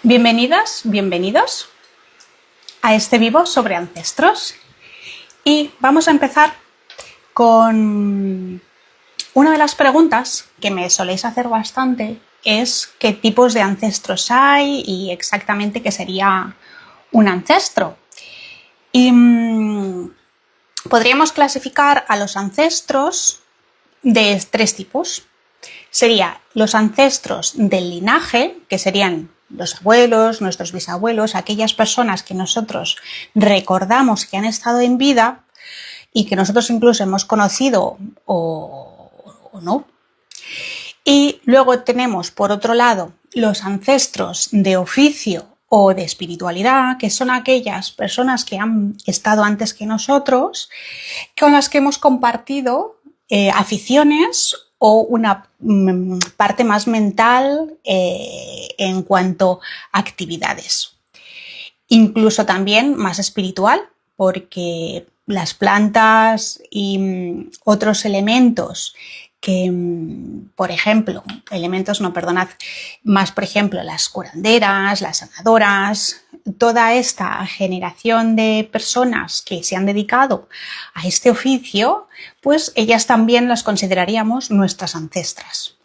Bienvenidas, bienvenidos a este vivo sobre ancestros y vamos a empezar con una de las preguntas que me soléis hacer bastante, es qué tipos de ancestros hay y exactamente qué sería un ancestro. Y podríamos clasificar a los ancestros de tres tipos. Serían los ancestros del linaje, que serían los abuelos, nuestros bisabuelos, aquellas personas que nosotros recordamos que han estado en vida y que nosotros incluso hemos conocido o no. Y luego tenemos, por otro lado, los ancestros de oficio o de espiritualidad, que son aquellas personas que han estado antes que nosotros, con las que hemos compartido aficiones o una parte más mental en cuanto a actividades. Incluso también más espiritual, porque las plantas y otros elementos que, por ejemplo, más por ejemplo las curanderas, las sanadoras, toda esta generación de personas que se han dedicado a este oficio, pues ellas también las consideraríamos nuestras ancestras.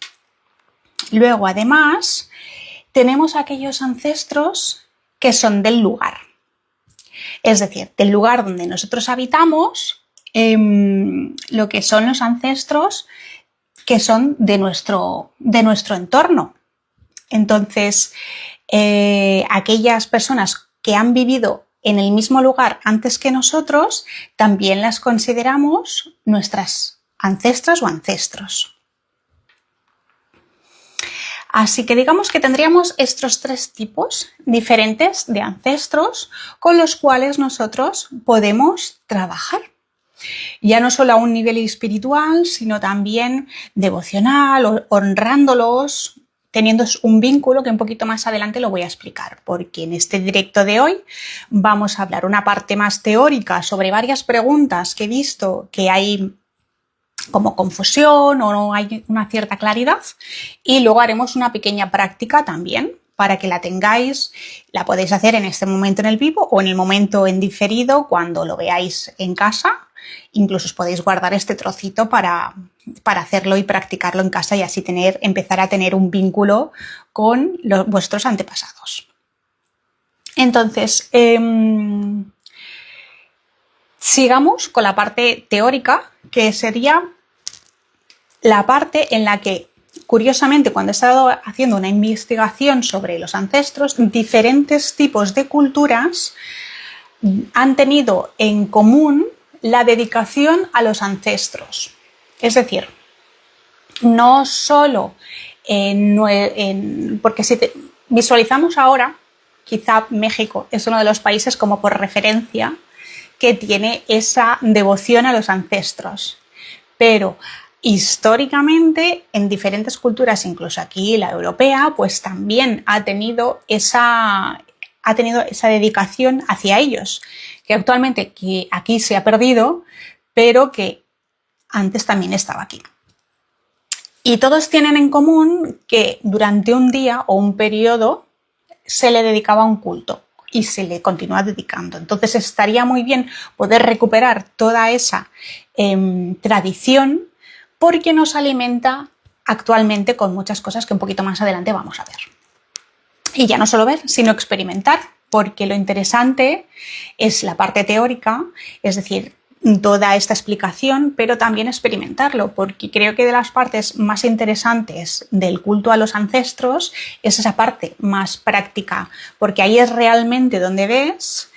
Luego, además, tenemos aquellos ancestros que son del lugar, es decir, del lugar donde nosotros habitamos, lo que son los ancestros que son de nuestro entorno. Entonces, aquellas personas que han vivido en el mismo lugar antes que nosotros, también las consideramos nuestras ancestras o ancestros. Así que digamos que tendríamos estos tres tipos diferentes de ancestros con los cuales nosotros podemos trabajar. Ya no solo a un nivel espiritual, sino también devocional, honrándolos, teniendo un vínculo que un poquito más adelante lo voy a explicar, porque en este directo de hoy vamos a hablar una parte más teórica sobre varias preguntas que he visto que hay como confusión o no hay una cierta claridad, y luego haremos una pequeña práctica también para que la tengáis, la podéis hacer en este momento en el vivo o en el momento en diferido cuando lo veáis en casa. Incluso os podéis guardar este trocito para hacerlo y practicarlo en casa y así empezar a tener un vínculo con vuestros antepasados. Entonces, sigamos con la parte teórica, que sería la parte en la que, curiosamente, cuando he estado haciendo una investigación sobre los ancestros, diferentes tipos de culturas han tenido en común la dedicación a los ancestros. Es decir, no solo porque si visualizamos ahora, quizá México es uno de los países como por referencia que tiene esa devoción a los ancestros, pero históricamente en diferentes culturas, incluso aquí la europea, pues también ha tenido esa dedicación hacia ellos, que actualmente aquí se ha perdido, pero que antes también estaba aquí. Y todos tienen en común que durante un día o un periodo se le dedicaba un culto y se le continúa dedicando. Entonces estaría muy bien poder recuperar toda esa tradición, porque nos alimenta actualmente con muchas cosas que un poquito más adelante vamos a ver. Y ya no solo ver, sino experimentar, porque lo interesante es la parte teórica, es decir, toda esta explicación, pero también experimentarlo, porque creo que de las partes más interesantes del culto a los ancestros es esa parte más práctica, porque ahí es realmente donde ves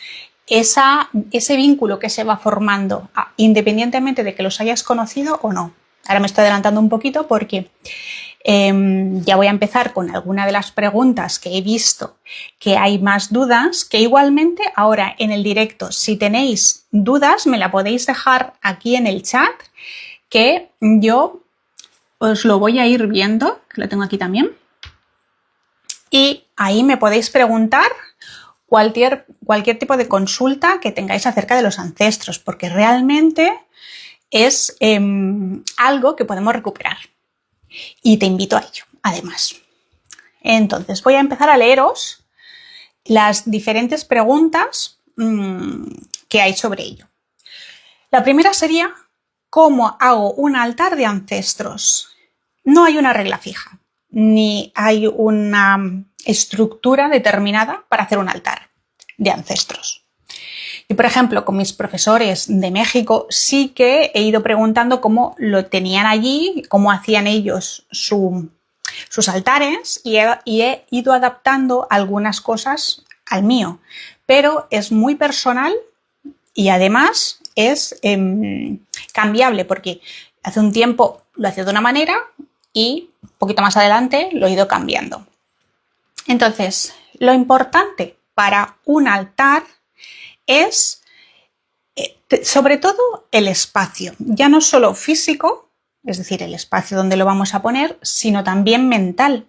ese vínculo que se va formando, independientemente de que los hayas conocido o no. Ahora me estoy adelantando un poquito porque ya voy a empezar con alguna de las preguntas que he visto que hay más dudas, que igualmente ahora en el directo, si tenéis dudas, me la podéis dejar aquí en el chat, que yo os lo voy a ir viendo, que lo tengo aquí también, y ahí me podéis preguntar cualquier tipo de consulta que tengáis acerca de los ancestros, porque realmente es algo que podemos recuperar. Y te invito a ello, además. Entonces, voy a empezar a leeros las diferentes preguntas que hay sobre ello. La primera sería, ¿cómo hago un altar de ancestros? No hay una regla fija, ni hay una estructura determinada para hacer un altar de ancestros. Y, por ejemplo, con mis profesores de México sí que he ido preguntando cómo lo tenían allí, cómo hacían ellos sus altares y he ido adaptando algunas cosas al mío, pero es muy personal y además es cambiable porque hace un tiempo lo hacía de una manera y un poquito más adelante lo he ido cambiando. Entonces, lo importante para un altar es sobre todo el espacio, ya no solo físico, es decir, el espacio donde lo vamos a poner, sino también mental,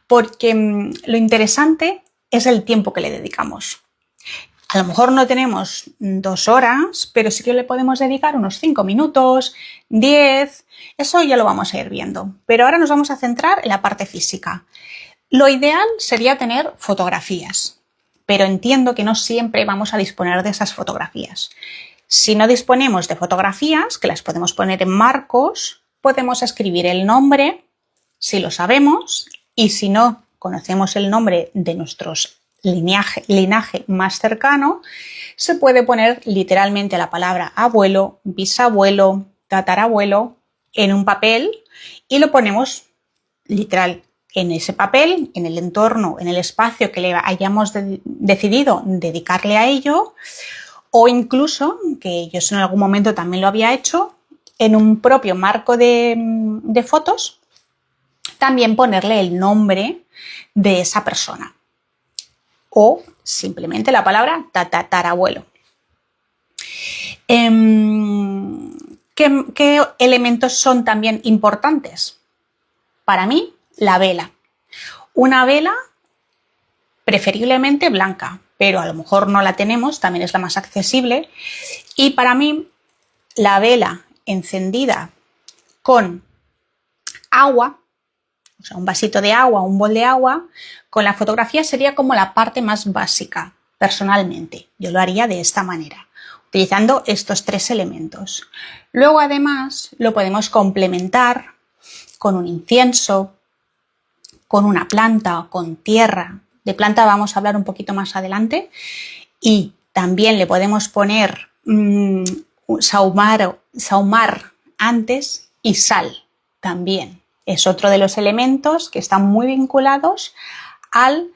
porque lo interesante es el tiempo que le dedicamos. A lo mejor no tenemos 2 horas, pero sí que le podemos dedicar unos 5 minutos, 10, eso ya lo vamos a ir viendo. Pero ahora nos vamos a centrar en la parte física. Lo ideal sería tener fotografías, pero entiendo que no siempre vamos a disponer de esas fotografías. Si no disponemos de fotografías, que las podemos poner en marcos, podemos escribir el nombre, si lo sabemos, y si no conocemos el nombre de nuestros linaje más cercano, se puede poner literalmente la palabra abuelo, bisabuelo, tatarabuelo en un papel y lo ponemos literal en ese papel, en el entorno, en el espacio que le hayamos decidido dedicarle a ello, o incluso, que yo en algún momento también lo había hecho, en un propio marco de fotos, también ponerle el nombre de esa persona. O simplemente la palabra tatarabuelo. ¿Qué elementos son también importantes? Para mí, la vela. Una vela preferiblemente blanca, pero a lo mejor no la tenemos, también es la más accesible. Y para mí, la vela encendida con agua, o sea, un vasito de agua, un bol de agua, con la fotografía sería como la parte más básica, personalmente. Yo lo haría de esta manera, utilizando estos 3 elementos. Luego, además, lo podemos complementar con un incienso, con una planta, con tierra. De planta vamos a hablar un poquito más adelante. Y también le podemos poner sahumar antes y sal también. Es otro de los elementos que están muy vinculados al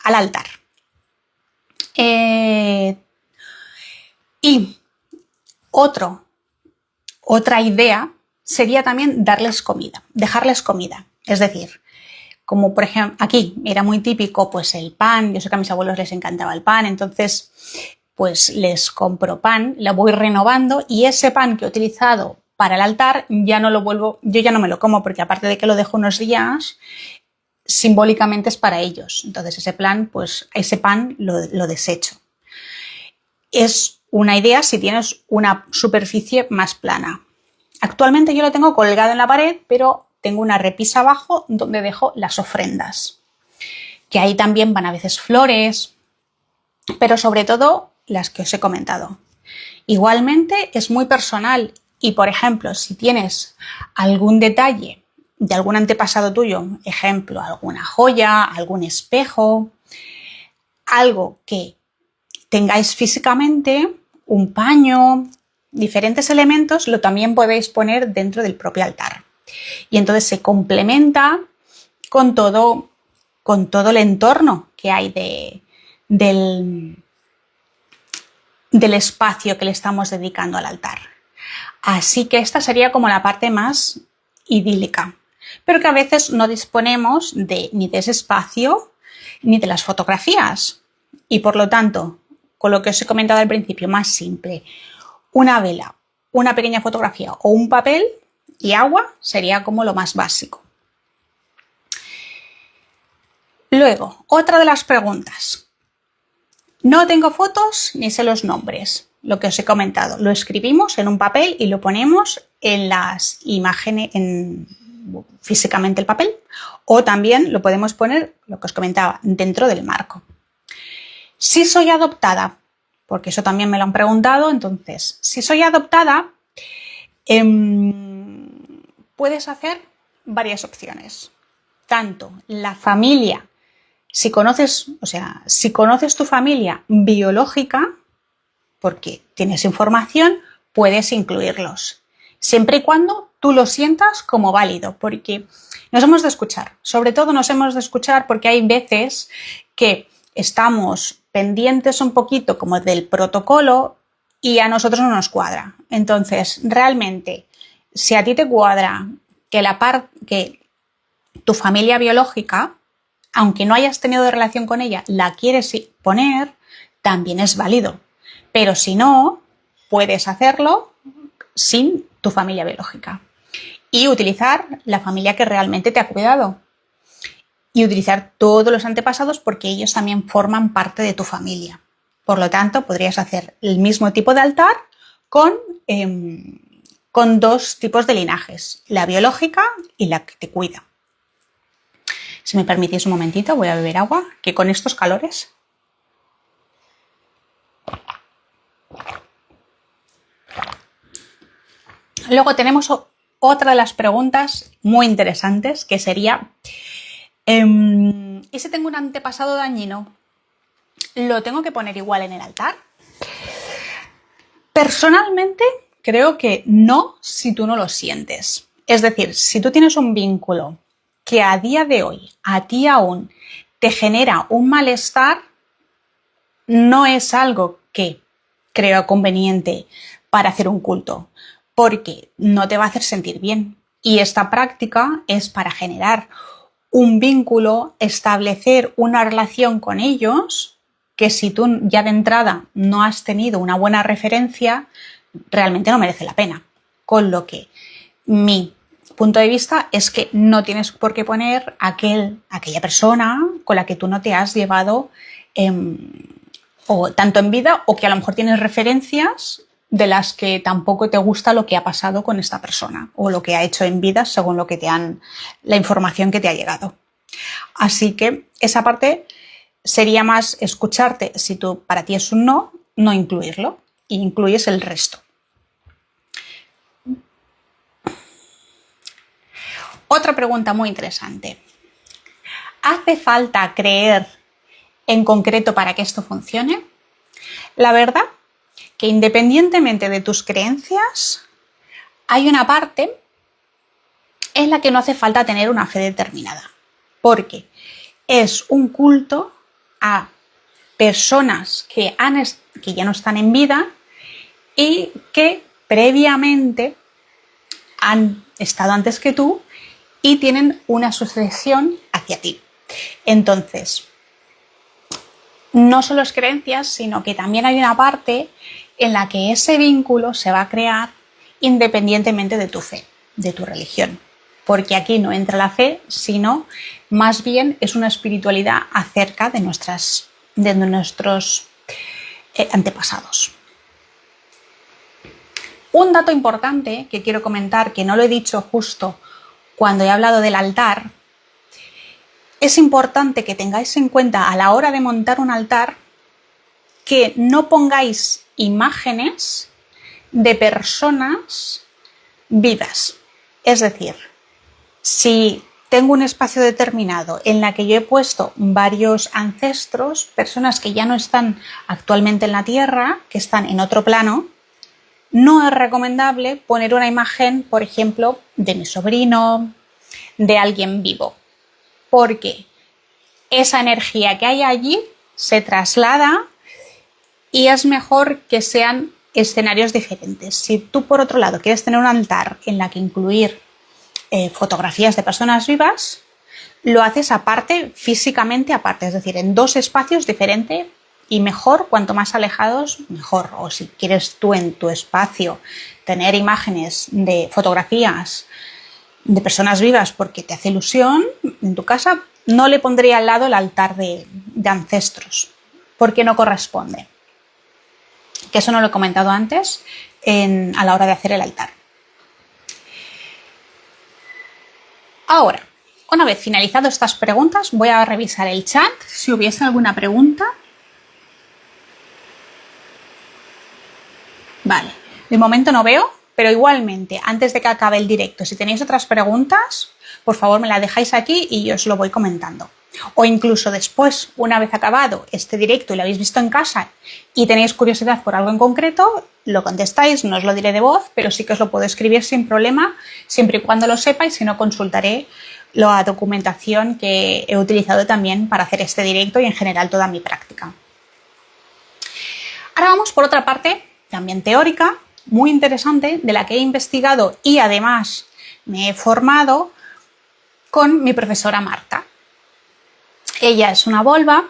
altar. Y otra idea sería también darles comida, dejarles comida. Es decir, como por ejemplo aquí era muy típico pues el pan, yo sé que a mis abuelos les encantaba el pan, entonces pues les compro pan, lo voy renovando y ese pan que he utilizado para el altar yo ya no me lo como porque aparte de que lo dejo unos días, simbólicamente es para ellos. Entonces ese pan lo desecho. Es una idea si tienes una superficie más plana. Actualmente yo lo tengo colgado en la pared, pero tengo una repisa abajo donde dejo las ofrendas. Que ahí también van a veces flores, pero sobre todo las que os he comentado. Igualmente es muy personal y, por ejemplo, si tienes algún detalle de algún antepasado tuyo, ejemplo, alguna joya, algún espejo, algo que tengáis físicamente, un paño, diferentes elementos, lo también podéis poner dentro del propio altar. Y entonces se complementa con todo el entorno que hay del espacio que le estamos dedicando al altar. Así que esta sería como la parte más idílica, pero que a veces no disponemos ni de ese espacio ni de las fotografías. Y por lo tanto, con lo que os he comentado al principio, más simple, una vela, una pequeña fotografía o un papel y agua sería como lo más básico. Luego, otra de las preguntas. No tengo fotos ni sé los nombres, lo que os he comentado. Lo escribimos en un papel y lo ponemos en las imágenes, en físicamente el papel, o también lo podemos poner, lo que os comentaba, dentro del marco. Si soy adoptada, porque eso también me lo han preguntado, entonces, si soy adoptada, puedes hacer varias opciones. Tanto la familia, si conoces tu familia biológica, porque tienes información, puedes incluirlos. Siempre y cuando tú lo sientas como válido, porque nos hemos de escuchar. Sobre todo nos hemos de escuchar porque hay veces que estamos pendientes un poquito como del protocolo y a nosotros no nos cuadra. Entonces, realmente, si a ti te cuadra que tu familia biológica, aunque no hayas tenido relación con ella, la quieres poner, también es válido. Pero si no, puedes hacerlo sin tu familia biológica y utilizar la familia que realmente te ha cuidado y utilizar todos los antepasados porque ellos también forman parte de tu familia. Por lo tanto, podrías hacer el mismo tipo de altar con dos tipos de linajes, la biológica y la que te cuida. Si me permitís un momentito, voy a beber agua, que con estos calores... Luego tenemos otra de las preguntas muy interesantes, que sería, ¿y si tengo un antepasado dañino? ¿Lo tengo que poner igual en el altar? Personalmente, creo que no, si tú no lo sientes. Es decir, si tú tienes un vínculo que a día de hoy, a ti aún, te genera un malestar, no es algo que creo conveniente para hacer un culto, porque no te va a hacer sentir bien. Y esta práctica es para generar un vínculo, establecer una relación con ellos, que si tú ya de entrada no has tenido una buena referencia, realmente no merece la pena. Con lo que mi punto de vista es que no tienes por qué poner aquella persona con la que tú no te has llevado o tanto en vida, o que a lo mejor tienes referencias de las que tampoco te gusta lo que ha pasado con esta persona o lo que ha hecho en vida según la información que te ha llegado. Así que esa parte sería más escucharte. Si para ti es un no, no incluirlo, e incluyes el resto. Otra pregunta muy interesante. ¿Hace falta creer en concreto para que esto funcione? La verdad que independientemente de tus creencias, hay una parte en la que no hace falta tener una fe determinada, porque es un culto a personas que ya no están en vida y que previamente han estado antes que tú y tienen una sucesión hacia ti. Entonces, no solo es creencias, sino que también hay una parte en la que ese vínculo se va a crear independientemente de tu fe, de tu religión. Porque aquí no entra la fe, sino más bien es una espiritualidad acerca de nuestros antepasados. Un dato importante que quiero comentar, que no lo he dicho justo cuando he hablado del altar, es importante que tengáis en cuenta a la hora de montar un altar que no pongáis imágenes de personas vivas. Es decir, si tengo un espacio determinado en la que yo he puesto varios ancestros, personas que ya no están actualmente en la Tierra, que están en otro plano, no es recomendable poner una imagen, por ejemplo, de mi sobrino, de alguien vivo, porque esa energía que hay allí se traslada y es mejor que sean escenarios diferentes. Si tú, por otro lado, quieres tener un altar en la que incluir fotografías de personas vivas, lo haces aparte, físicamente aparte, es decir, en dos espacios diferentes, y mejor, cuanto más alejados, mejor. O si quieres tú en tu espacio tener imágenes de fotografías de personas vivas porque te hace ilusión, en tu casa no le pondría al lado el altar de ancestros, porque no corresponde. Que eso no lo he comentado antes a la hora de hacer el altar. Ahora, una vez finalizado estas preguntas, voy a revisar el chat si hubiese alguna pregunta. Vale, de momento no veo, pero igualmente, antes de que acabe el directo, si tenéis otras preguntas, por favor me las dejáis aquí y yo os lo voy comentando. O incluso después, una vez acabado este directo y lo habéis visto en casa y tenéis curiosidad por algo en concreto, lo contestáis, no os lo diré de voz, pero sí que os lo puedo escribir sin problema, siempre y cuando lo sepáis, si no consultaré la documentación que he utilizado también para hacer este directo y en general toda mi práctica. Ahora vamos por otra parte, también teórica, muy interesante, de la que he investigado y además me he formado con mi profesora Marta. Ella es una volva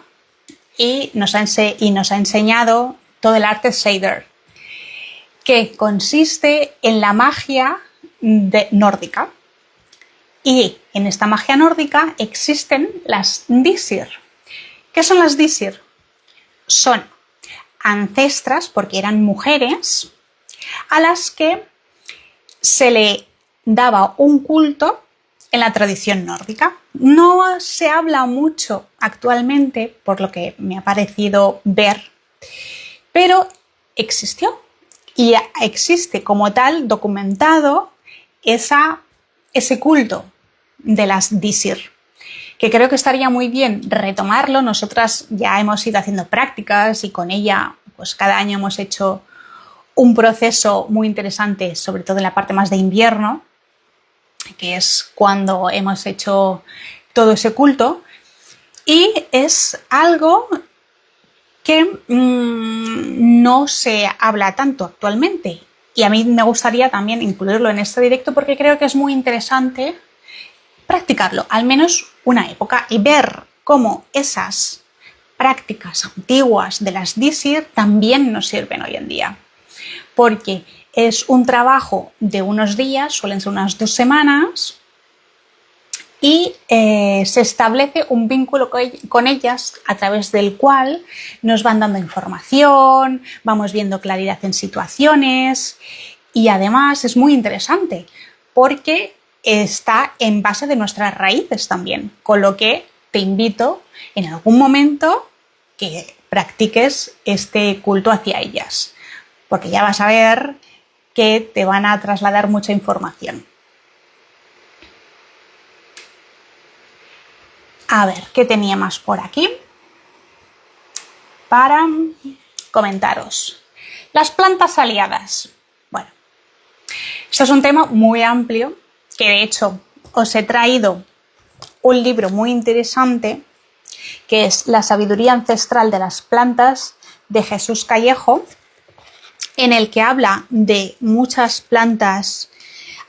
y nos ha enseñado todo el arte Shader, que consiste en la magia nórdica. Y en esta magia nórdica existen las Disir. ¿Qué son las Disir? Son ancestras, porque eran mujeres, a las que se le daba un culto en la tradición nórdica. No se habla mucho actualmente, por lo que me ha parecido ver, pero existió y existe como tal documentado ese culto de las Disir, que creo que estaría muy bien retomarlo. Nosotras ya hemos ido haciendo prácticas y con ella pues cada año hemos hecho un proceso muy interesante, sobre todo en la parte más de invierno, que es cuando hemos hecho todo ese culto, y es algo que no se habla tanto actualmente, y a mí me gustaría también incluirlo en este directo porque creo que es muy interesante practicarlo, al menos una época, y ver cómo esas prácticas antiguas de las Disir también nos sirven hoy en día, porque es un trabajo de unos días, suelen ser unas 2 semanas, y se establece un vínculo con ellas a través del cual nos van dando información, vamos viendo claridad en situaciones, y además es muy interesante porque está en base de nuestras raíces también, con lo que te invito en algún momento que practiques este culto hacia ellas, porque ya vas a ver que te van a trasladar mucha información. A ver, ¿qué tenía más por aquí para comentaros? Las plantas aliadas. Bueno, esto es un tema muy amplio, que de hecho os he traído un libro muy interesante, que es La sabiduría ancestral de las plantas, de Jesús Callejo, en el que habla de muchas plantas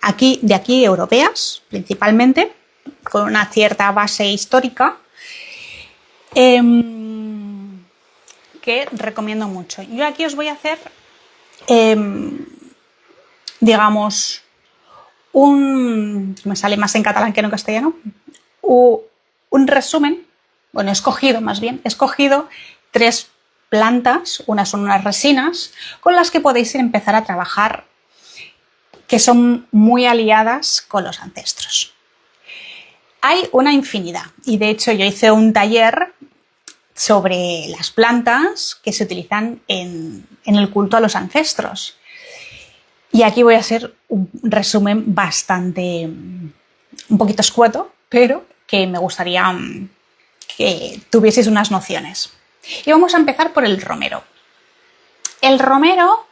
de aquí europeas, principalmente, con una cierta base histórica, que recomiendo mucho. Yo aquí os voy a hacer, digamos, me sale más en catalán que en castellano, un resumen, bueno, he escogido 3 plantas, unas son unas resinas, con las que podéis empezar a trabajar, que son muy aliadas con los ancestros. Hay una infinidad, y de hecho yo hice un taller sobre las plantas que se utilizan en el culto a los ancestros. Y aquí voy a hacer un resumen bastante, un poquito escueto, pero que me gustaría que tuvieseis unas nociones. Y vamos a empezar por el romero. El romero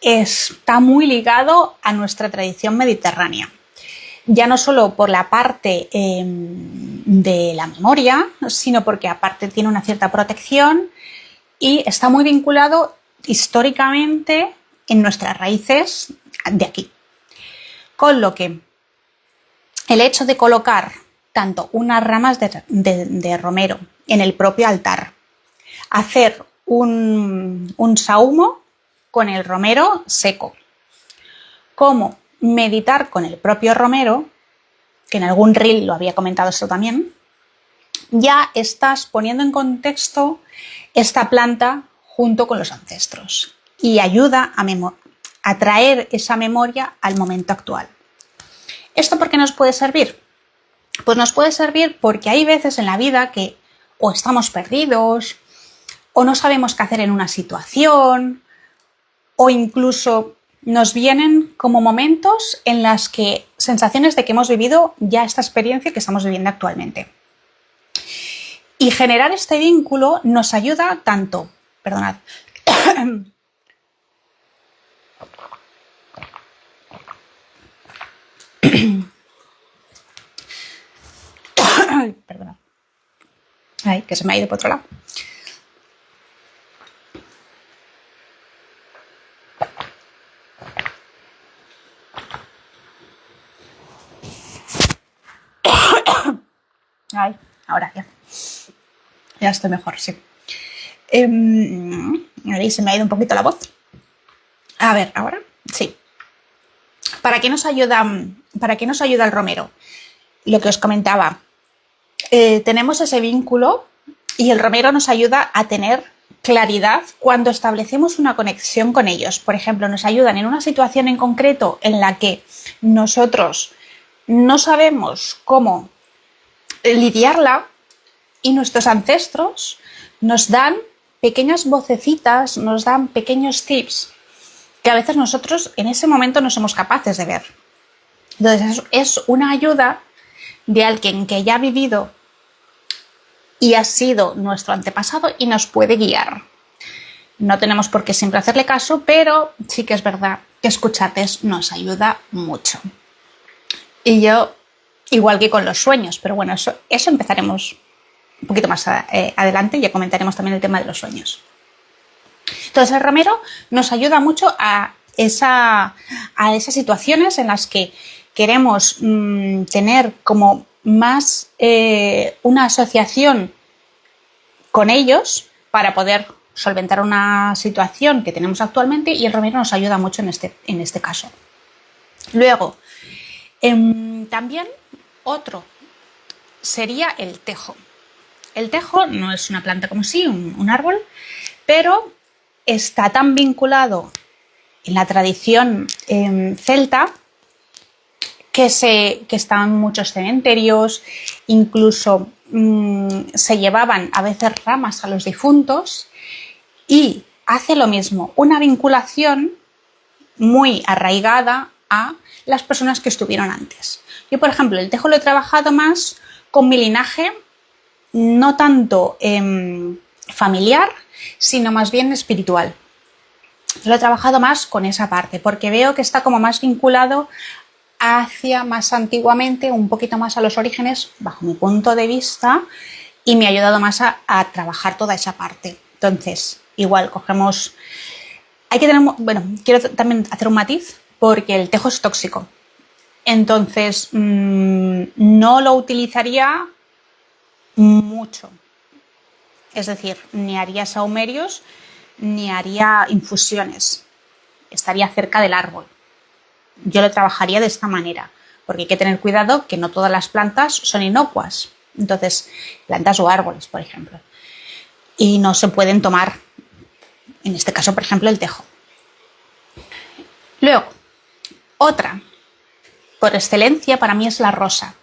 está muy ligado a nuestra tradición mediterránea, ya no solo por la parte de la memoria, sino porque aparte tiene una cierta protección y está muy vinculado históricamente en nuestras raíces de aquí. Con lo que el hecho de colocar tanto unas ramas de romero en el propio altar, hacer un sahumo con el romero seco, como meditar con el propio romero, que en algún reel lo había comentado esto también, ya estás poniendo en contexto esta planta junto con los ancestros y ayuda a traer esa memoria al momento actual. ¿Esto por qué nos puede servir? Pues nos puede servir porque hay veces en la vida que o estamos perdidos, o no sabemos qué hacer en una situación, o incluso nos vienen como momentos en las que sensaciones de que hemos vivido ya esta experiencia que estamos viviendo actualmente. Y generar este vínculo nos ayuda tanto, perdonad, perdonad, ay, que se me ha ido por otro lado. Ay, ahora ya estoy mejor, sí. Ahí se me ha ido un poquito la voz. A ver, ahora sí. ¿Para qué nos ayuda el romero? Lo que os comentaba. Tenemos ese vínculo y el romero nos ayuda a tener claridad cuando establecemos una conexión con ellos. Por ejemplo, nos ayudan en una situación en concreto en la que nosotros no sabemos cómo lidiarla y nuestros ancestros nos dan pequeñas vocecitas, nos dan pequeños tips que a veces nosotros en ese momento no somos capaces de ver. Entonces es una ayuda de alguien que ya ha vivido y ha sido nuestro antepasado y nos puede guiar. No tenemos por qué siempre hacerle caso, pero sí que es verdad que escucharles nos ayuda mucho. Y yo, igual que con los sueños, pero bueno, eso empezaremos un poquito más adelante, ya comentaremos también el tema de los sueños. Entonces el romero nos ayuda mucho a esas situaciones en las que queremos tener como más una asociación con ellos para poder solventar una situación que tenemos actualmente, y el romero nos ayuda mucho en este caso. Luego, también otro sería el tejo. El tejo no es una planta como sí, un árbol, pero está tan vinculado en la tradición celta que está en muchos cementerios, incluso se llevaban a veces ramas a los difuntos, y hace lo mismo, una vinculación muy arraigada a las personas que estuvieron antes. Yo, por ejemplo, el tejo lo he trabajado más con mi linaje, no tanto familiar, sino más bien espiritual. Lo he trabajado más con esa parte, porque veo que está como más vinculado hacia más antiguamente, un poquito más a los orígenes, bajo mi punto de vista, y me ha ayudado más a trabajar toda esa parte. Entonces, igual cogemos... quiero también hacer un matiz, porque el tejo es tóxico. Entonces, no lo utilizaría mucho. Es decir, ni haría sahumerios, ni haría infusiones. Estaría cerca del árbol. Yo lo trabajaría de esta manera, porque hay que tener cuidado que no todas las plantas son inocuas. Entonces, plantas o árboles, por ejemplo. Y no se pueden tomar, en este caso, por ejemplo, el tejo. Luego, otra, por excelencia, para mí es la rosa.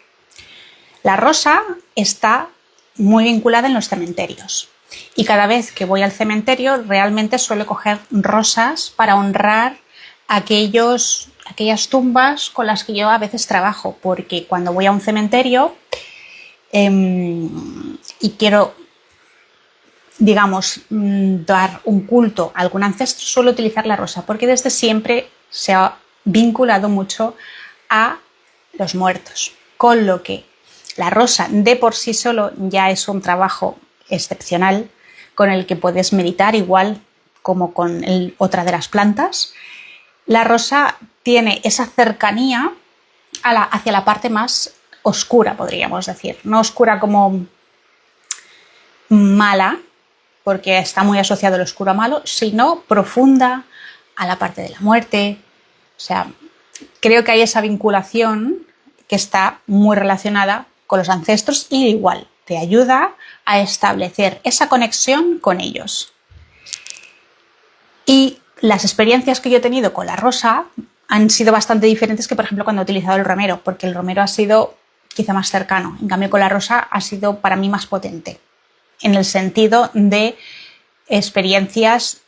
La rosa está muy vinculada en los cementerios. Y cada vez que voy al cementerio realmente suelo coger rosas para honrar aquellas tumbas con las que yo a veces trabajo, porque cuando voy a un cementerio y quiero, digamos, dar un culto a algún ancestro, suelo utilizar la rosa, porque desde siempre se ha vinculado mucho a los muertos, con lo que la rosa de por sí solo ya es un trabajo excepcional con el que puedes meditar, igual como con otra de las plantas. La rosa tiene esa cercanía hacia la parte más oscura, podríamos decir. No oscura como mala, porque está muy asociado el oscuro a malo, sino profunda a la parte de la muerte. O sea, creo que hay esa vinculación que está muy relacionada con los ancestros y igual te ayuda a establecer esa conexión con ellos. Y las experiencias que yo he tenido con la rosa han sido bastante diferentes que, por ejemplo, cuando he utilizado el romero, porque el romero ha sido quizá más cercano. En cambio, con la rosa ha sido para mí más potente, en el sentido de experiencias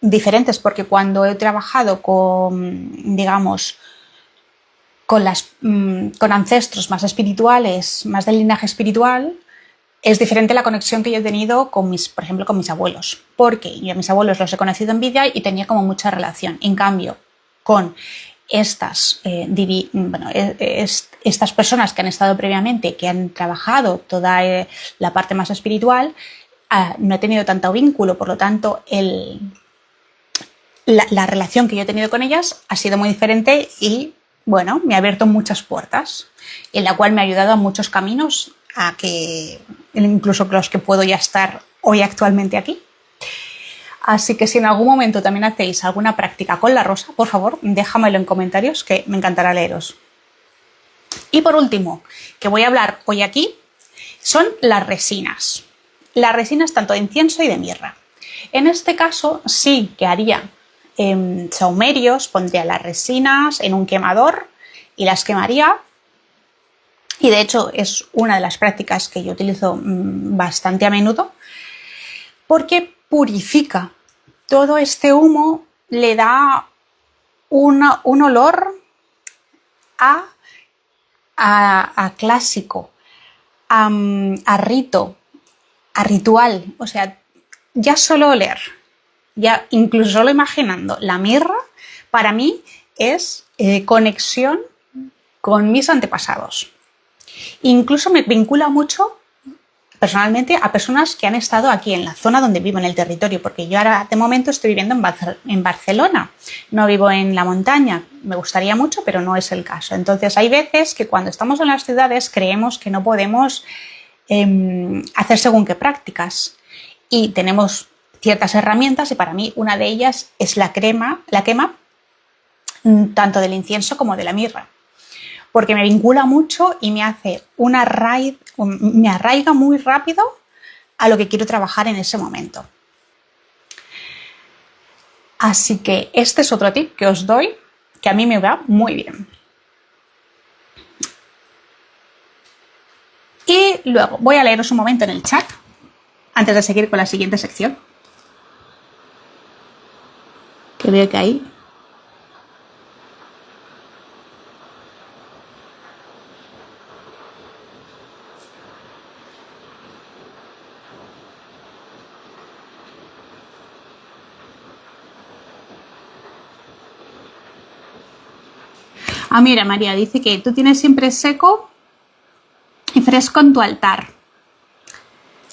diferentes, porque cuando he trabajado con, digamos, con ancestros más espirituales, más del linaje espiritual, es diferente la conexión que yo he tenido con por ejemplo, con mis abuelos, porque yo a mis abuelos los he conocido en vida y tenía como mucha relación. En cambio, con estas personas que han estado previamente, que han trabajado toda la parte más espiritual, no he tenido tanto vínculo, por lo tanto, la relación que yo he tenido con ellas ha sido muy diferente y, bueno, me ha abierto muchas puertas, en la cual me ha ayudado a muchos caminos, a que incluso los que puedo ya estar hoy actualmente aquí. Así que si en algún momento también hacéis alguna práctica con la rosa, por favor, déjamelo en comentarios, que me encantará leeros. Y por último, que voy a hablar hoy aquí, son las resinas. Las resinas tanto de incienso y de mirra. En este caso sí que haría saumerios, pondría las resinas en un quemador y las quemaría. Y de hecho es una de las prácticas que yo utilizo bastante a menudo, porque purifica. Todo este humo le da un olor a clásico, a rito, a ritual. O sea, ya solo oler, ya incluso solo imaginando la mirra, para mí es conexión con mis antepasados. Incluso me vincula mucho personalmente a personas que han estado aquí en la zona donde vivo, en el territorio, porque yo ahora de momento estoy viviendo en Barcelona, no vivo en la montaña. Me gustaría mucho, pero no es el caso. Entonces hay veces que cuando estamos en las ciudades creemos que no podemos hacer según qué prácticas, y tenemos ciertas herramientas, y para mí una de ellas es la quema tanto del incienso como de la mirra, porque me vincula mucho y me hace me arraiga muy rápido a lo que quiero trabajar en ese momento. Así que este es otro tip que os doy, que a mí me va muy bien. Y luego voy a leeros un momento en el chat antes de seguir con la siguiente sección, que veo que hay. Ah, mira, María dice que tú tienes siempre seco y fresco en tu altar.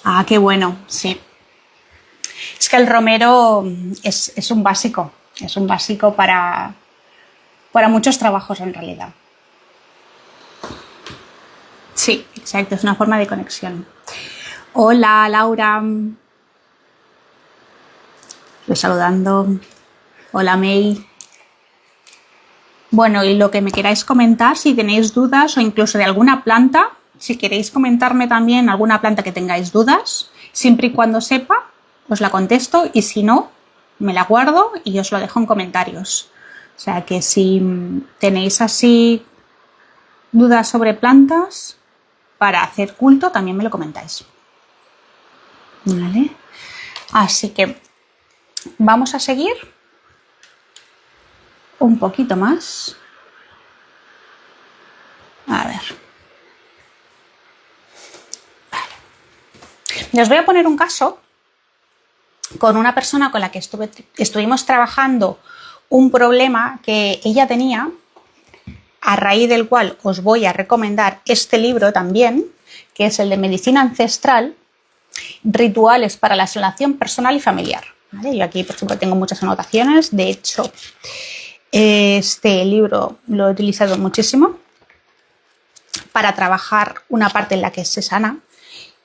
Ah, qué bueno, sí. Es que el romero es un básico para muchos trabajos en realidad. Sí, exacto, es una forma de conexión. Hola, Laura. Estoy saludando. Hola, May. Bueno, y lo que me queráis comentar, si tenéis dudas o incluso de alguna planta, si queréis comentarme también alguna planta que tengáis dudas, siempre y cuando sepa, os la contesto, y si no, me la guardo y os lo dejo en comentarios. O sea que si tenéis así dudas sobre plantas para hacer culto, también me lo comentáis. ¿Vale? Así que vamos a seguir un poquito más. A ver. Vale. Os voy a poner un caso con una persona con la que estuvimos trabajando un problema que ella tenía, a raíz del cual os voy a recomendar este libro también, que es el de Medicina Ancestral, Rituales para la Sanación Personal y Familiar. ¿Vale? Yo aquí, por ejemplo, tengo muchas anotaciones. De hecho, este libro lo he utilizado muchísimo para trabajar una parte en la que se sana,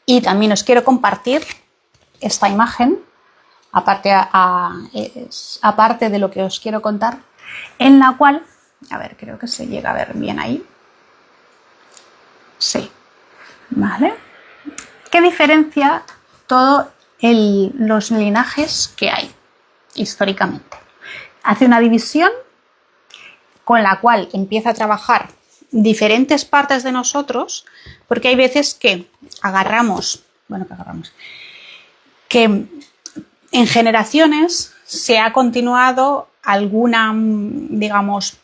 y también os quiero compartir esta imagen, aparte de lo que os quiero contar, en la cual, a ver, creo que se llega a ver bien ahí. Sí, ¿vale? ¿Qué diferencia todos los linajes que hay históricamente? Hace una división con la cual empieza a trabajar diferentes partes de nosotros, porque hay veces que que en generaciones se ha continuado alguna, digamos,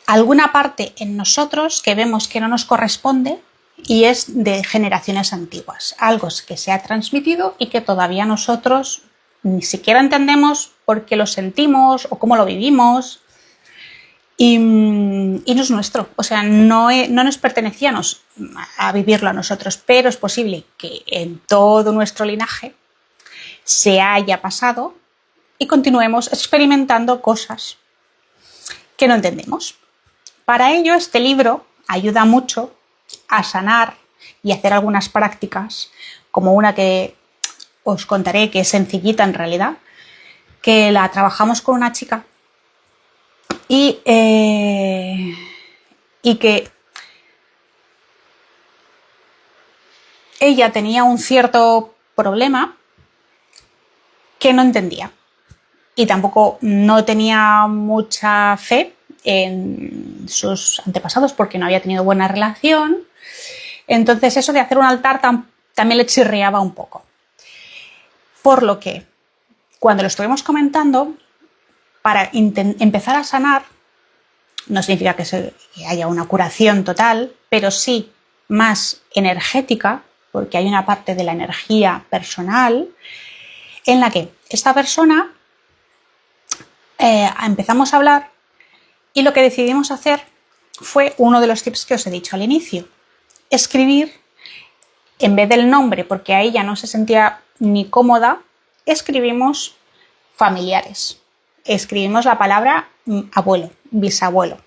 alguna parte en nosotros que vemos que no nos corresponde y es de generaciones antiguas, algo que se ha transmitido y que todavía nosotros ni siquiera entendemos por qué lo sentimos o cómo lo vivimos y no es nuestro, o sea, no nos pertenecía a vivirlo a nosotros, pero es posible que en todo nuestro linaje se haya pasado y continuemos experimentando cosas que no entendemos. Para ello, este libro ayuda mucho a sanar y hacer algunas prácticas, como una que os contaré, que es sencillita en realidad, que la trabajamos con una chica y que ella tenía un cierto problema que no entendía y tampoco no tenía mucha fe en sus antepasados porque no había tenido buena relación. Entonces eso de hacer un altar también le chirriaba un poco. Por lo que cuando lo estuvimos comentando, para empezar a sanar, no significa que haya una curación total, pero sí más energética, porque hay una parte de la energía personal en la que esta persona empezamos a hablar y lo que decidimos hacer fue uno de los tips que os he dicho al inicio, escribir en vez del nombre, porque a ella no se sentía ni cómoda, escribimos familiares, escribimos la palabra abuelo, bisabuelo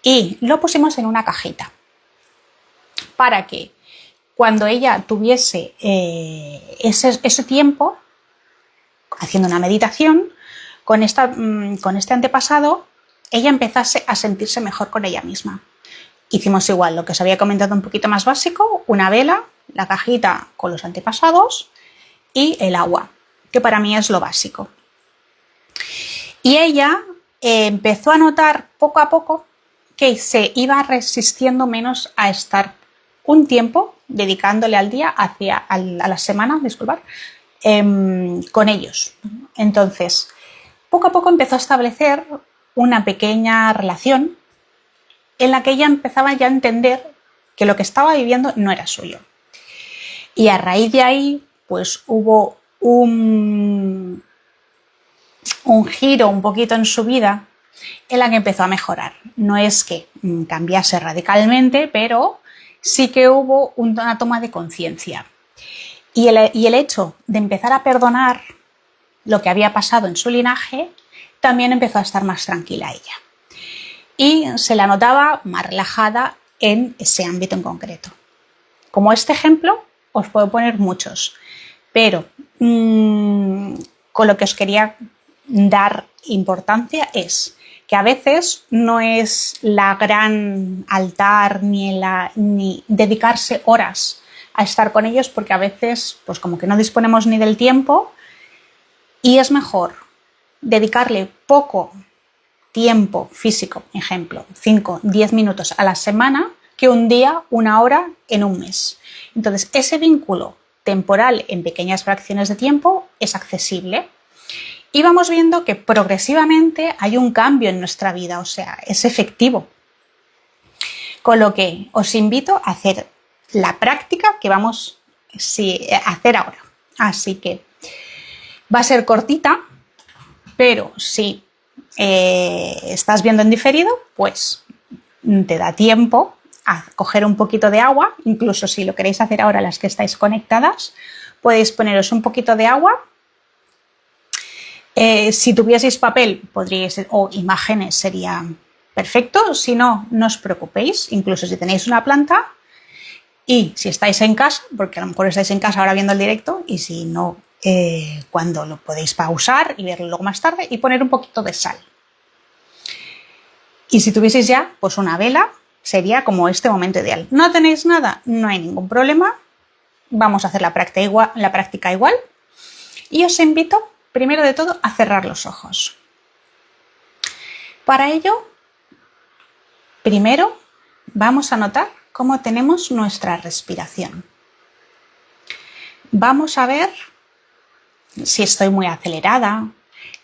y lo pusimos en una cajita para que cuando ella tuviese ese tiempo haciendo una meditación con este antepasado, ella empezase a sentirse mejor con ella misma. Hicimos igual lo que os había comentado, un poquito más básico, una vela, la cajita con los antepasados y el agua, que para mí es lo básico. Y ella empezó a notar poco a poco que se iba resistiendo menos a estar un tiempo dedicándole al día, a la semana, disculpad, con ellos. Entonces, poco a poco empezó a establecer una pequeña relación en la que ella empezaba ya a entender que lo que estaba viviendo no era suyo. Y a raíz de ahí, pues hubo un giro un poquito en su vida en la que empezó a mejorar. No es que cambiase radicalmente, pero sí que hubo una toma de conciencia. Y el hecho de empezar a perdonar lo que había pasado en su linaje, también empezó a estar más tranquila ella. Y se la notaba más relajada en ese ámbito en concreto. Como este ejemplo, os puedo poner muchos, pero con lo que os quería dar importancia es que a veces no es la gran altar ni dedicarse horas a estar con ellos, porque a veces pues como que no disponemos ni del tiempo y es mejor dedicarle poco tiempo físico, ejemplo, 5, 10 minutos a la semana, que un día, una hora en un mes. Entonces, ese vínculo temporal en pequeñas fracciones de tiempo es accesible y vamos viendo que progresivamente hay un cambio en nuestra vida, o sea, es efectivo. Con lo que os invito a hacer la práctica que vamos a hacer ahora. Así que va a ser cortita, pero si estás viendo en diferido, pues te da tiempo a coger un poquito de agua, incluso si lo queréis hacer ahora las que estáis conectadas, podéis poneros un poquito de agua. Si tuvieseis papel o imágenes sería perfecto, si no, no os preocupéis, incluso si tenéis una planta y si estáis en casa, porque a lo mejor estáis en casa ahora viendo el directo y si no, cuando lo podéis pausar y verlo luego más tarde y poner un poquito de sal. Y si tuvieseis ya, pues una vela sería como este momento ideal. ¿No tenéis nada? No hay ningún problema. Vamos a hacer la práctica igual. Y os invito, primero de todo, a cerrar los ojos. Para ello, Primero vamos a notar cómo tenemos nuestra respiración. Vamos a ver si estoy muy acelerada,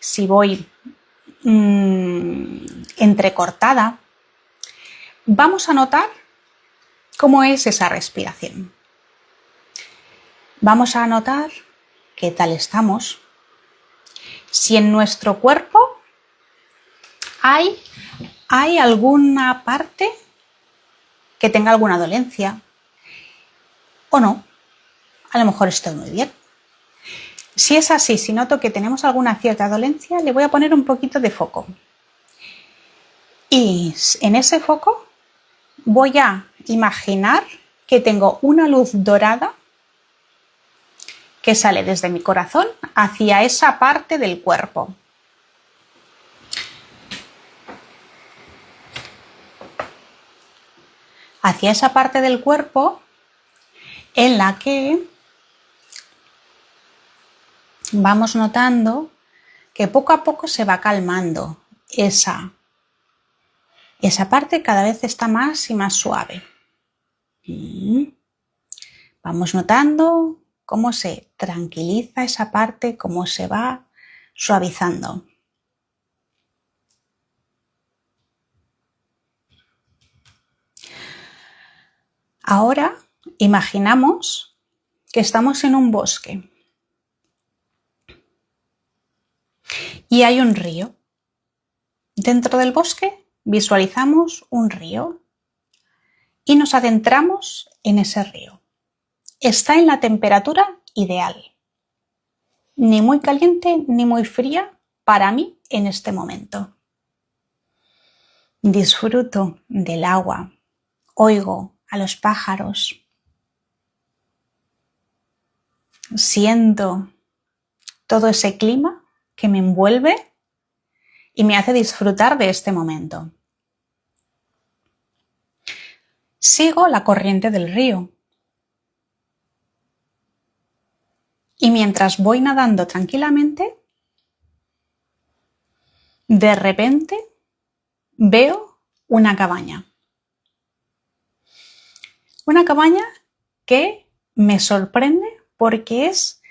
si voy entrecortada. Vamos a notar cómo es esa respiración. Vamos a notar qué tal estamos. Si en nuestro cuerpo hay alguna parte que tenga alguna dolencia o no. A lo mejor estoy muy bien. Si es así, si noto que tenemos alguna cierta dolencia, le voy a poner un poquito de foco. Y en ese foco voy a imaginar que tengo una luz dorada que sale desde mi corazón hacia esa parte del cuerpo. Hacia esa parte del cuerpo en la que vamos notando que poco a poco se va calmando esa parte, cada vez está más y más suave. Vamos notando cómo se tranquiliza esa parte, cómo se va suavizando. Ahora imaginamos que estamos en un bosque y hay un río. Dentro del bosque visualizamos un río y nos adentramos en ese río. Está en la temperatura ideal, ni muy caliente ni muy fría para mí en este momento. Disfruto del agua, oigo a los pájaros, siento todo ese clima que me envuelve y me hace disfrutar de este momento. Sigo la corriente del río y mientras voy nadando tranquilamente, de repente veo una cabaña. Una cabaña que me sorprende porque es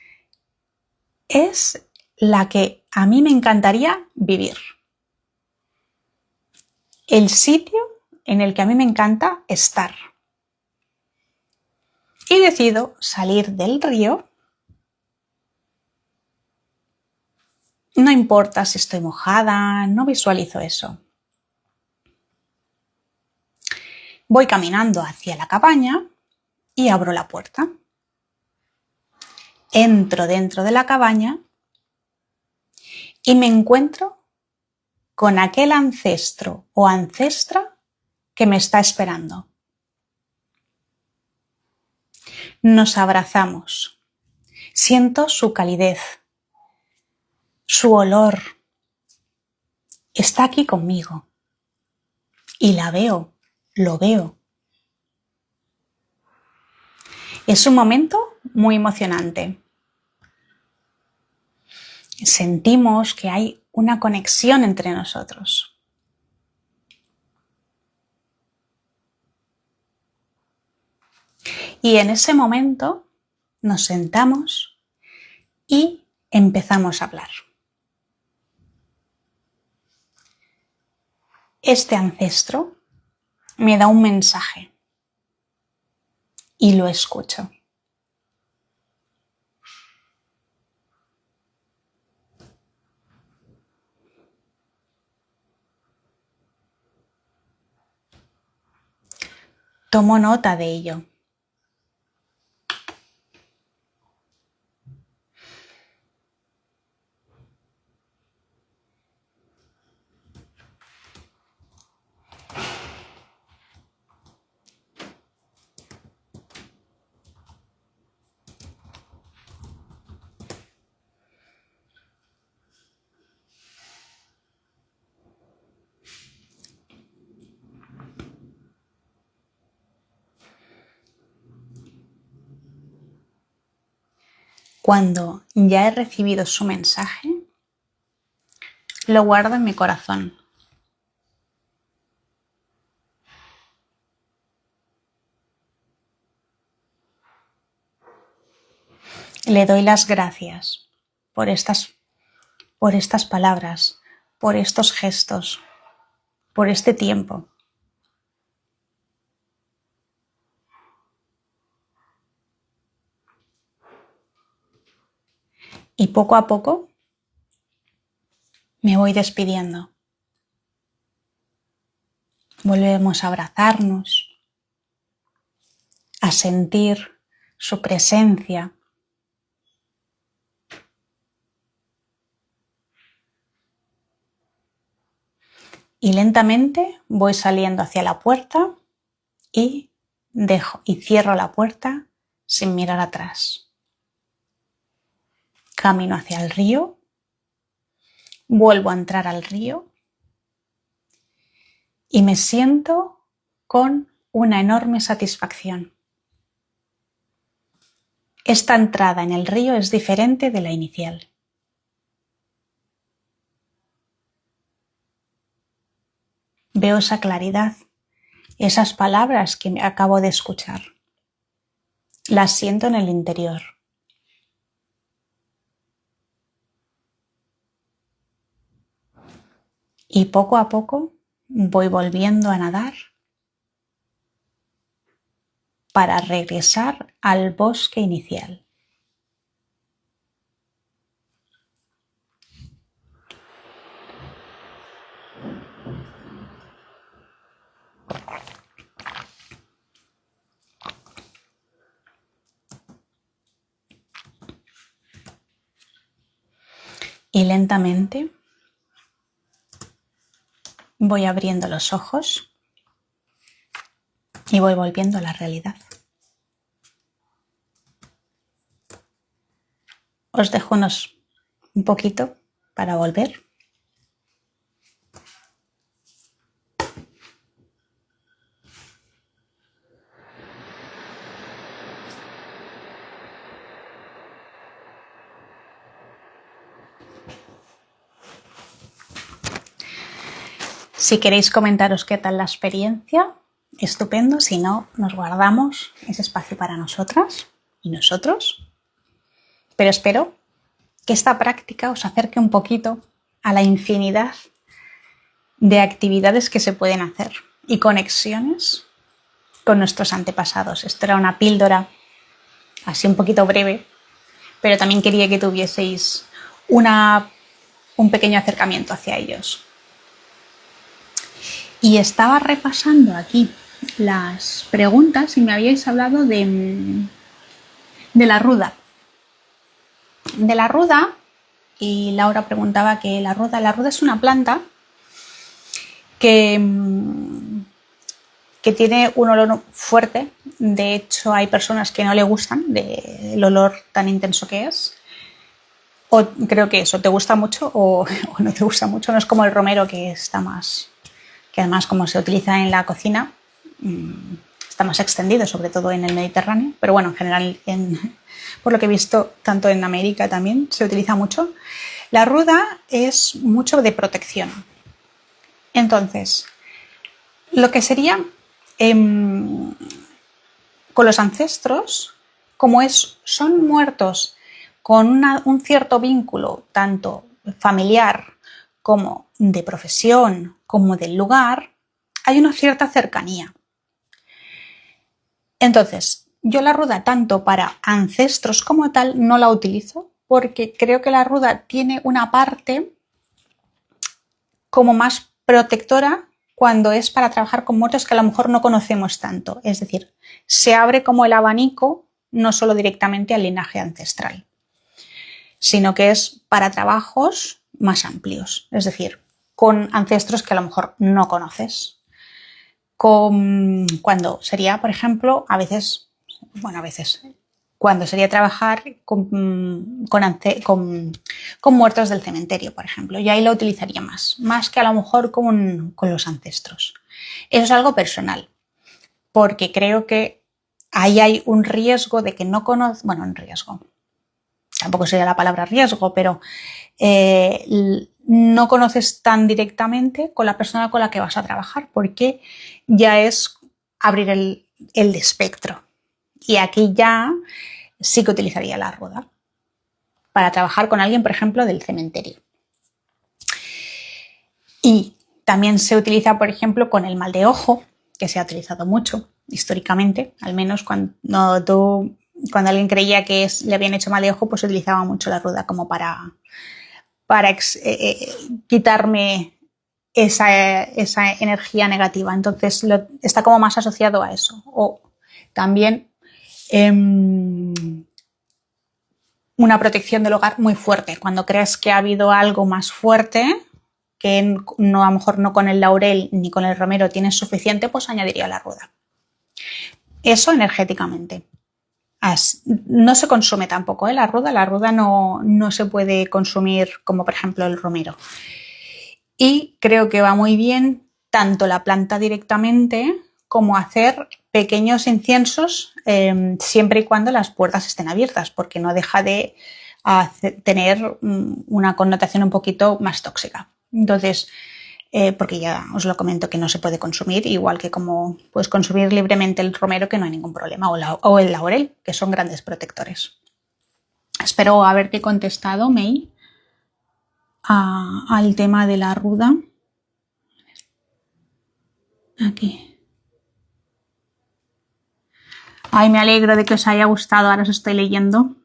la que a mí me encantaría vivir. El sitio en el que a mí me encanta estar. Y decido salir del río. No importa si estoy mojada, no visualizo eso. Voy caminando hacia la cabaña y abro la puerta. Entro dentro de la cabaña y me encuentro con aquel ancestro o ancestra que me está esperando. Nos abrazamos. Siento su calidez, su olor. Está aquí conmigo. Y la veo, lo veo. Es un momento muy emocionante. Sentimos que hay una conexión entre nosotros. Y en ese momento nos sentamos y empezamos a hablar. Este ancestro me da un mensaje y lo escucho. Tomo nota de ello. Cuando ya he recibido su mensaje, lo guardo en mi corazón. Le doy las gracias por estas palabras, por estos gestos, por este tiempo. Y poco a poco me voy despidiendo. Volvemos a abrazarnos, a sentir su presencia. Y lentamente voy saliendo hacia la puerta y cierro la puerta sin mirar atrás. Camino hacia el río, vuelvo a entrar al río y me siento con una enorme satisfacción. Esta entrada en el río es diferente de la inicial. Veo esa claridad, esas palabras que acabo de escuchar. Las siento en el interior. Y poco a poco voy volviendo a nadar para regresar al bosque inicial. Y lentamente voy abriendo los ojos y voy volviendo a la realidad. Os dejo un poquito para volver. Si queréis comentaros qué tal la experiencia, estupendo. Si no, nos guardamos ese espacio para nosotras y nosotros. Pero espero que esta práctica os acerque un poquito a la infinidad de actividades que se pueden hacer y conexiones con nuestros antepasados. Esto era una píldora así un poquito breve, pero también quería que tuvieseis un pequeño acercamiento hacia ellos. Y estaba repasando aquí las preguntas y me habíais hablado de la ruda. De la ruda, y Laura preguntaba que la ruda es una planta que tiene un olor fuerte. De hecho, hay personas que no le gustan el olor tan intenso que es. O creo que eso, te gusta mucho o no te gusta mucho. No es como el romero, que además, como se utiliza en la cocina, está más extendido, sobre todo en el Mediterráneo, pero bueno, en general, por lo que he visto, tanto en América también se utiliza mucho. La ruda es mucho de protección. Entonces, lo que sería con los ancestros, como son muertos con un cierto vínculo, tanto familiar como de profesión, como del lugar, hay una cierta cercanía. Entonces, yo la ruda, tanto para ancestros como tal, no la utilizo, porque creo que la ruda tiene una parte como más protectora cuando es para trabajar con muertos que a lo mejor no conocemos tanto. Es decir, se abre como el abanico no solo directamente al linaje ancestral, sino que es para trabajos más amplios, es decir, con ancestros que a lo mejor no conoces. Cuando sería, por ejemplo, cuando sería trabajar con muertos del cementerio, por ejemplo, y ahí lo utilizaría más que a lo mejor con los ancestros. Eso es algo personal, porque creo que ahí hay un riesgo de que no conozcas, bueno, un riesgo, tampoco sería la palabra riesgo, pero no conoces tan directamente con la persona con la que vas a trabajar, porque ya es abrir el espectro. Y aquí ya sí que utilizaría la ruda. para trabajar con alguien, por ejemplo, del cementerio. Y también se utiliza, por ejemplo, con el mal de ojo, que se ha utilizado mucho históricamente, al menos cuando alguien creía que le habían hecho mal de ojo, pues se utilizaba mucho la ruda como para quitarme esa energía negativa. Entonces está como más asociado a eso. O también una protección del hogar muy fuerte. Cuando crees que ha habido algo más fuerte, que no, a lo mejor no con el laurel ni con el romero tienes suficiente, pues añadiría la ruda. Eso energéticamente. No se consume tampoco, ¿eh? La ruda no se puede consumir como por ejemplo el romero. Y creo que va muy bien tanto la planta directamente como hacer pequeños inciensos siempre y cuando las puertas estén abiertas, porque no deja de tener una connotación un poquito más tóxica. Entonces, porque ya os lo comento que no se puede consumir, igual que como puedes consumir libremente el romero, que no hay ningún problema, o el laurel, que son grandes protectores. Espero haberte contestado, May, al tema de la ruda. Aquí. Ay, me alegro de que os haya gustado, ahora os estoy leyendo.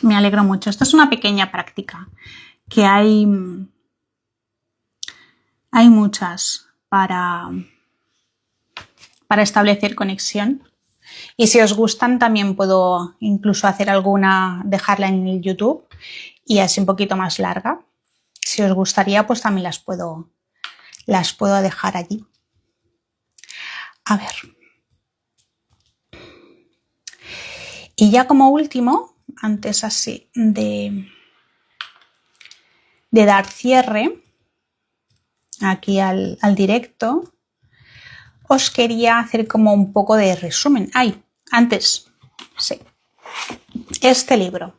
Me alegro mucho. Esto es una pequeña práctica que hay muchas para establecer conexión. Y si os gustan, también puedo incluso hacer alguna, dejarla en el YouTube y así un poquito más larga. Si os gustaría, pues también las puedo dejar allí. A ver. Y ya como último, antes así de dar cierre aquí al directo, os quería hacer como un poco de resumen. Antes, sí. Este libro,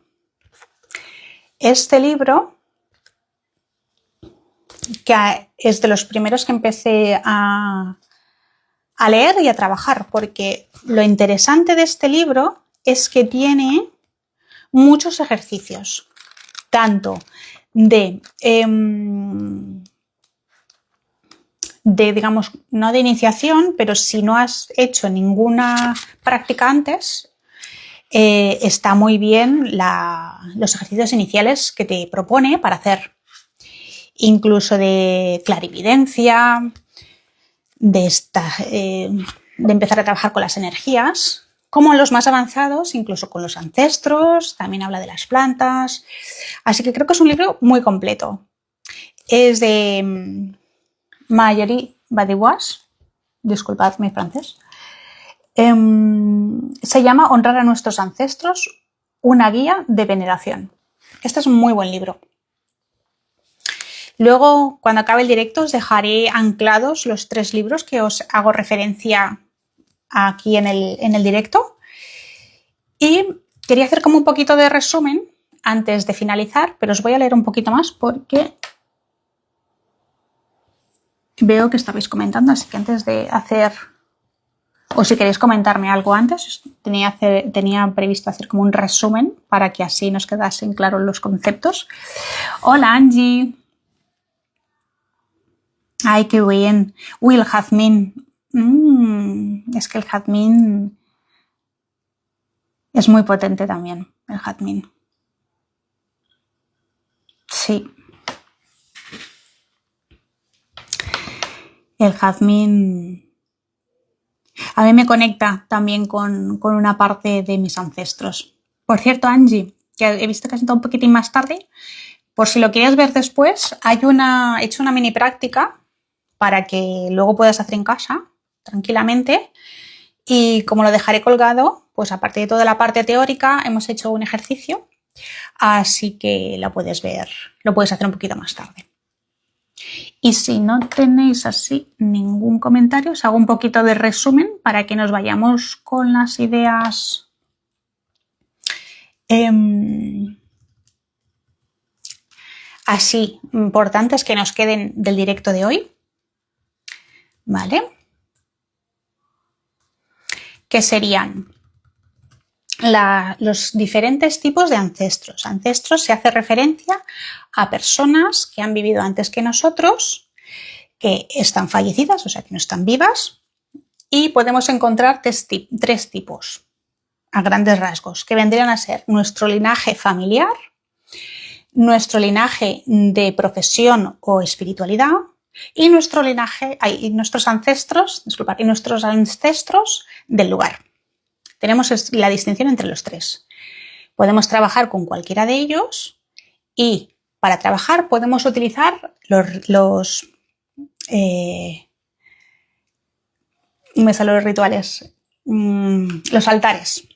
que es de los primeros que empecé a leer y a trabajar, porque lo interesante de este libro es que tiene muchos ejercicios, tanto de digamos, no de iniciación, pero si no has hecho ninguna práctica antes, está muy bien los ejercicios iniciales que te propone para hacer, incluso de clarividencia, de empezar a trabajar con las energías, como en los más avanzados, incluso con los ancestros, también habla de las plantas, así que creo que es un libro muy completo. Es de Marjorie Badiouche, disculpad mi francés. Se llama Honrar a nuestros ancestros, una guía de veneración. Este es un muy buen libro. Luego, cuando acabe el directo, os dejaré anclados los 3 libros que os hago referencia aquí en el directo. Y quería hacer como un poquito de resumen antes de finalizar, pero os voy a leer un poquito más porque veo que estabais comentando, así que antes de hacer, o si queréis comentarme algo antes, tenía previsto hacer como un resumen para que así nos quedasen claros los conceptos. Hola Angie. Ay, qué bien. Uy, el jazmín. Es que el jazmín es muy potente también, el jazmín. Sí. El jazmín a mí me conecta también con una parte de mis ancestros. Por cierto, Angie, que he visto que has entrado un poquitín más tarde, por si lo quieres ver después, he hecho una mini práctica para que luego puedas hacer en casa tranquilamente, y como lo dejaré colgado, pues aparte de toda la parte teórica, hemos hecho un ejercicio, así que lo puedes ver, lo puedes hacer un poquito más tarde. Y si no tenéis así ningún comentario, os hago un poquito de resumen para que nos vayamos con las ideas así importantes que nos queden del directo de hoy. ¿Vale? Que serían los diferentes tipos de ancestros. Ancestros se hace referencia a personas que han vivido antes que nosotros, que están fallecidas, o sea, que no están vivas, y podemos encontrar tres tipos a grandes rasgos, que vendrían a ser nuestro linaje familiar, nuestro linaje de profesión o espiritualidad y nuestro linaje, y nuestros ancestros del lugar. Tenemos la distinción entre los tres. Podemos trabajar con cualquiera de ellos y para trabajar podemos utilizar los rituales, los altares.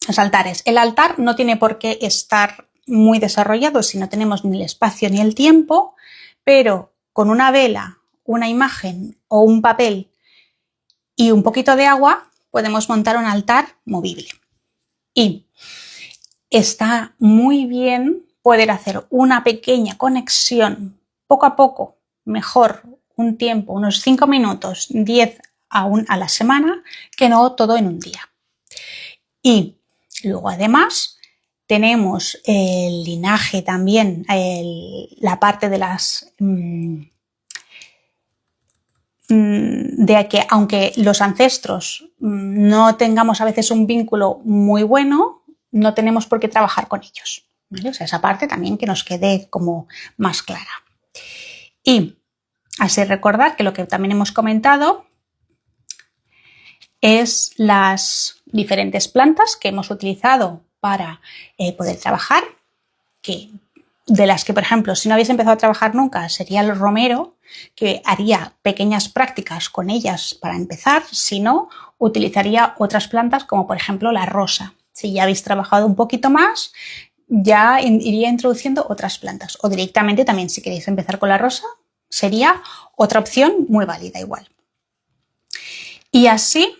Los altares. El altar no tiene por qué estar muy desarrollado si no tenemos ni el espacio ni el tiempo, pero con una vela, una imagen o un papel y un poquito de agua podemos montar un altar movible. Y está muy bien poder hacer una pequeña conexión poco a poco, mejor un tiempo, unos 5 minutos, 10 a la semana, que no todo en un día. Y luego además tenemos el linaje también, la parte de las de que aunque los ancestros no tengamos a veces un vínculo muy bueno, no tenemos por qué trabajar con ellos, ¿vale? O sea, esa parte también que nos quede como más clara. Y así recordar que lo que también hemos comentado es las diferentes plantas que hemos utilizado para poder trabajar, de las que, por ejemplo, si no habéis empezado a trabajar nunca, sería el romero, que haría pequeñas prácticas con ellas para empezar. Si no, utilizaría otras plantas como, por ejemplo, la rosa. Si ya habéis trabajado un poquito más, ya iría introduciendo otras plantas. O directamente también, si queréis empezar con la rosa, sería otra opción muy válida igual. Y así,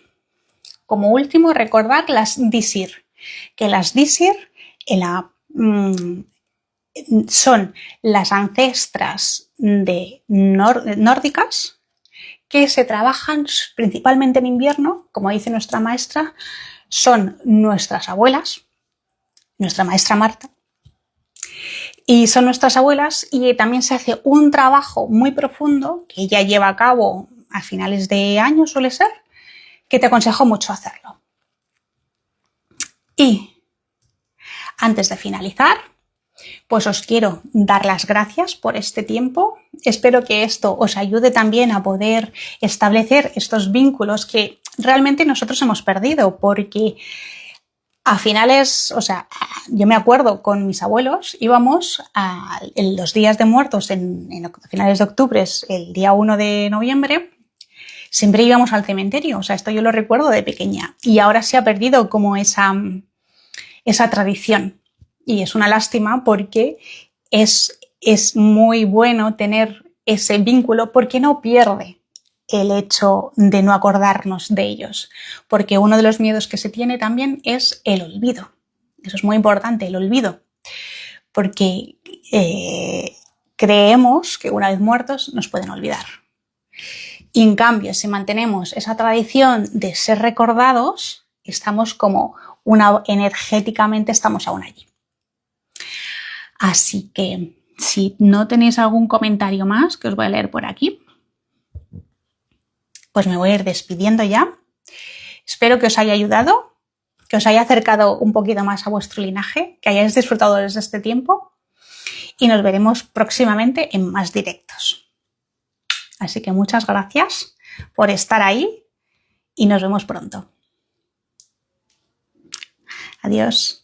como último, recordar las Disir, que las Disir son las ancestras nórdicas que se trabajan principalmente en invierno, como dice nuestra maestra, son nuestras abuelas, nuestra maestra Marta, y son nuestras abuelas, y también se hace un trabajo muy profundo que ella lleva a cabo a finales de año, suele ser, que te aconsejo mucho hacerlo. Y antes de finalizar, pues os quiero dar las gracias por este tiempo. Espero que esto os ayude también a poder establecer estos vínculos que realmente nosotros hemos perdido, porque a finales, o sea, yo me acuerdo con mis abuelos, íbamos en los días de muertos, a finales de octubre, el día 1 de noviembre, siempre íbamos al cementerio. O sea, esto yo lo recuerdo de pequeña y ahora se ha perdido como esa tradición. Y es una lástima porque es muy bueno tener ese vínculo, porque no pierde el hecho de no acordarnos de ellos. Porque uno de los miedos que se tiene también es el olvido. Eso es muy importante, el olvido. Porque creemos que una vez muertos nos pueden olvidar. Y en cambio, si mantenemos esa tradición de ser recordados, estamos como energéticamente estamos aún allí. Así que si no tenéis algún comentario más que os voy a leer por aquí, pues me voy a ir despidiendo ya. Espero que os haya ayudado, que os haya acercado un poquito más a vuestro linaje, que hayáis disfrutado desde este tiempo y nos veremos próximamente en más directos. Así que muchas gracias por estar ahí y nos vemos pronto. Adiós.